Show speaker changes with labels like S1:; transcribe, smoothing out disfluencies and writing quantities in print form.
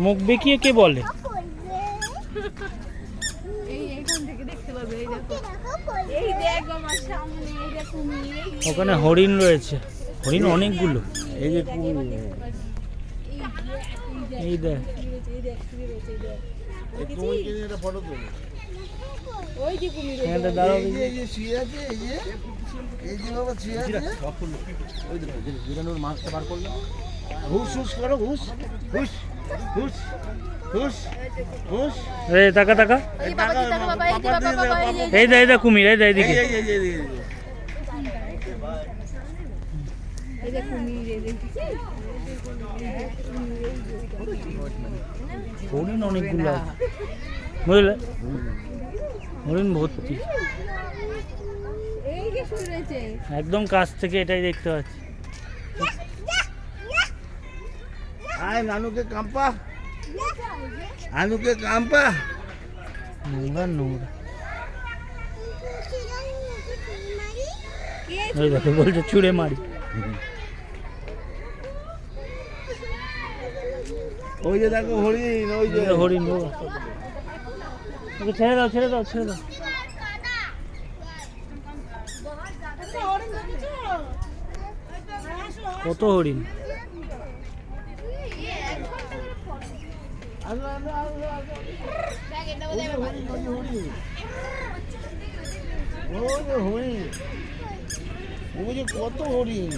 S1: মুখ বেঁকিয়ে কে বলে? ওখানে হরিণ রয়েছে, হরিণ অনেকগুলো।
S2: এই যে
S1: এই দেখ,
S2: ফটো তুলো।
S1: এখানটা দাঁড়াও।
S2: এই যে শুয়ে আছে, এই যে বাবা শুয়ে আছে। ওই দেখো জিরানোর মাছটা বার করলো। হুস হুস করো, হুস হুস হুস হুস হুস।
S1: এই টাকা টাকা, এই দে, এই দে কুমির, এই দে এইদিকে। হরিণ অনেকগুলো আছে, বুঝলে? হরিণ ভর্তি, একদম কাছ থেকে এটাই দেখতে পাচ্ছি।
S2: আয় নানুকে কাম্পা, আনুকে কাম্পা।
S1: নোংরা নোংরা, ওই দেখো বলছে ছুঁড়ে মারি।
S2: ওই যে দেখো হরিণ, ওই যে
S1: হরিণ। ওকে ছেড়ে দাও, ছেড়ে দাও, ছেড়ে দাও। কত হরিণ!
S2: কত হরিণ।